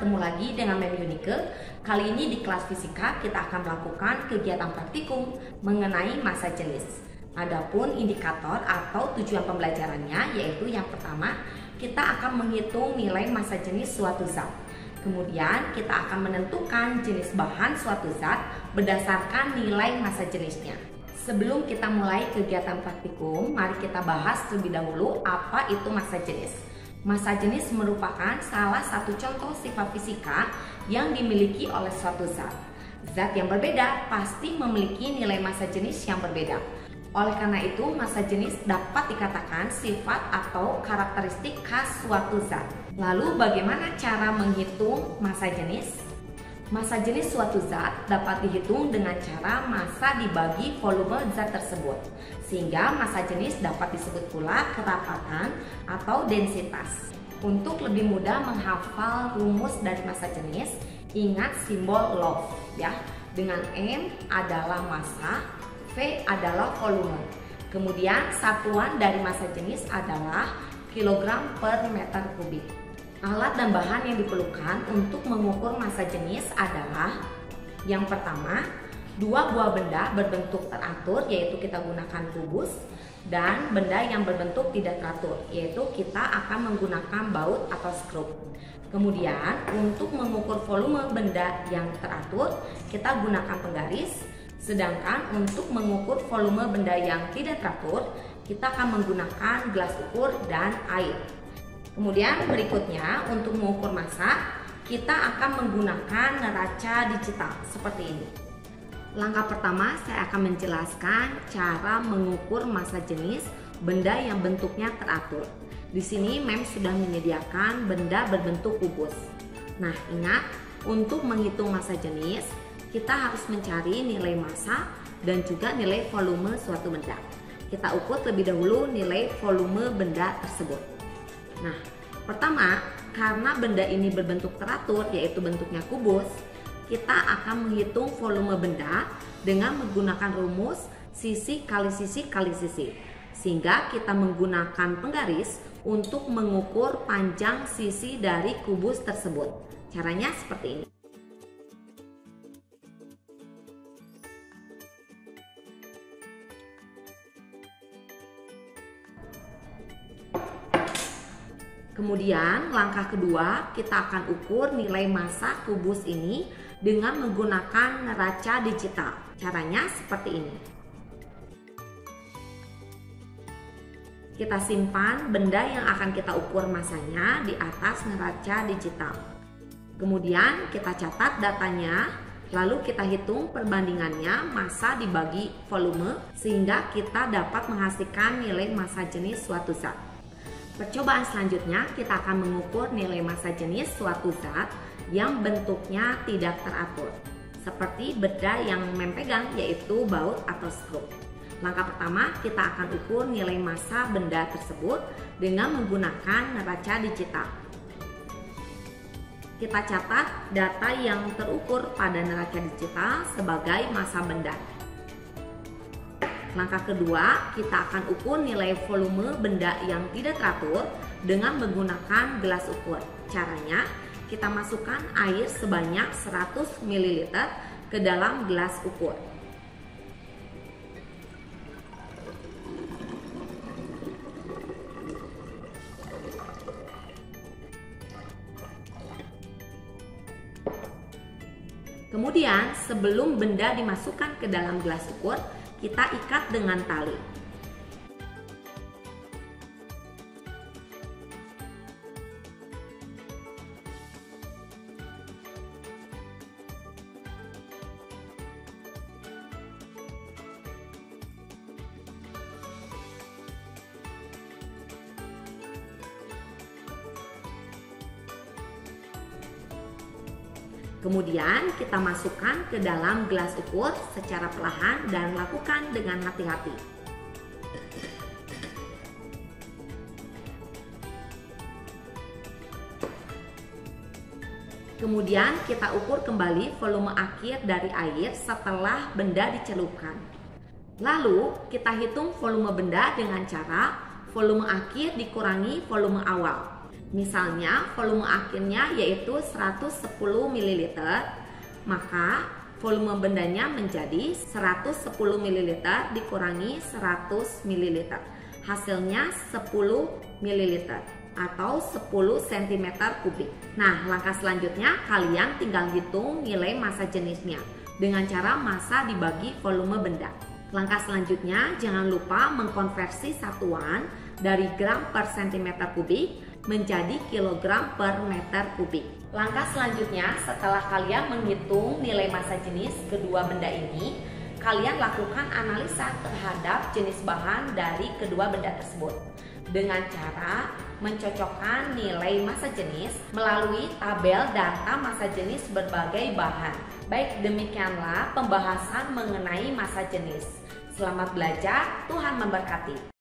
bertemu lagi dengan Mem Yunike. Kali ini di kelas fisika kita akan melakukan kegiatan praktikum mengenai massa jenis. Adapun indikator atau tujuan pembelajarannya yaitu yang pertama, kita akan menghitung nilai massa jenis suatu zat. Kemudian kita akan menentukan jenis bahan suatu zat berdasarkan nilai massa jenisnya. Sebelum kita mulai kegiatan praktikum, mari kita bahas terlebih dahulu apa itu massa jenis. Massa jenis merupakan salah satu contoh sifat fisika yang dimiliki oleh suatu zat. Zat yang berbeda pasti memiliki nilai massa jenis yang berbeda. Oleh karena itu, massa jenis dapat dikatakan sifat atau karakteristik khas suatu zat. Lalu bagaimana cara menghitung massa jenis? Massa jenis suatu zat dapat dihitung dengan cara massa dibagi volume zat tersebut, sehingga massa jenis dapat disebut pula kerapatan atau densitas. Untuk lebih mudah menghafal rumus dari massa jenis, ingat simbol log ya. Dengan M adalah massa, V adalah volume. Kemudian satuan dari massa jenis adalah kilogram per meter kubik. Alat dan bahan yang diperlukan untuk mengukur massa jenis adalah yang pertama, dua buah benda berbentuk teratur yaitu kita gunakan kubus, dan benda yang berbentuk tidak teratur yaitu kita akan menggunakan baut atau skrup. Kemudian untuk mengukur volume benda yang teratur kita gunakan penggaris, sedangkan untuk mengukur volume benda yang tidak teratur kita akan menggunakan gelas ukur dan air. Kemudian berikutnya untuk mengukur massa kita akan menggunakan neraca digital seperti ini. Langkah pertama saya akan menjelaskan cara mengukur massa jenis benda yang bentuknya teratur. Di sini Mem sudah menyediakan benda berbentuk kubus. Nah, ingat untuk menghitung massa jenis kita harus mencari nilai massa dan juga nilai volume suatu benda. Kita ukur terlebih dahulu nilai volume benda tersebut. Nah, pertama, karena benda ini berbentuk teratur yaitu bentuknya kubus, kita akan menghitung volume benda dengan menggunakan rumus sisi kali sisi kali sisi. Sehingga kita menggunakan penggaris untuk mengukur panjang sisi dari kubus tersebut. Caranya seperti ini. Kemudian langkah kedua kita akan ukur nilai massa kubus ini dengan menggunakan neraca digital. Caranya seperti ini. Kita simpan benda yang akan kita ukur massanya di atas neraca digital. Kemudian kita catat datanya, lalu kita hitung perbandingannya massa dibagi volume sehingga kita dapat menghasilkan nilai massa jenis suatu zat. Percobaan selanjutnya kita akan mengukur nilai massa jenis suatu zat yang bentuknya tidak teratur, seperti benda yang Mem pegang yaitu baut atau skrup. Langkah pertama kita akan ukur nilai massa benda tersebut dengan menggunakan neraca digital. Kita catat data yang terukur pada neraca digital sebagai massa benda. Langkah kedua, kita akan ukur nilai volume benda yang tidak teratur dengan menggunakan gelas ukur. Caranya, kita masukkan air sebanyak 100 ml ke dalam gelas ukur. Kemudian, sebelum benda dimasukkan ke dalam gelas ukur, kita ikat dengan tali. Kemudian kita masukkan ke dalam gelas ukur secara perlahan dan lakukan dengan hati-hati. Kemudian kita ukur kembali volume akhir dari air setelah benda dicelupkan. Lalu kita hitung volume benda dengan cara volume akhir dikurangi volume awal. Misalnya volume akhirnya yaitu 110 ml, maka volume bendanya menjadi 110 ml dikurangi 100 ml. Hasilnya 10 ml atau 10 cm3. Nah, langkah selanjutnya kalian tinggal hitung nilai massa jenisnya dengan cara massa dibagi volume benda. Langkah selanjutnya jangan lupa mengkonversi satuan dari gram per cm3 menjadi kilogram per meter kubik. Langkah selanjutnya setelah kalian menghitung nilai massa jenis kedua benda ini, kalian lakukan analisa terhadap jenis bahan dari kedua benda tersebut dengan cara mencocokkan nilai massa jenis melalui tabel data massa jenis berbagai bahan. Baik, demikianlah pembahasan mengenai massa jenis. Selamat belajar, Tuhan memberkati.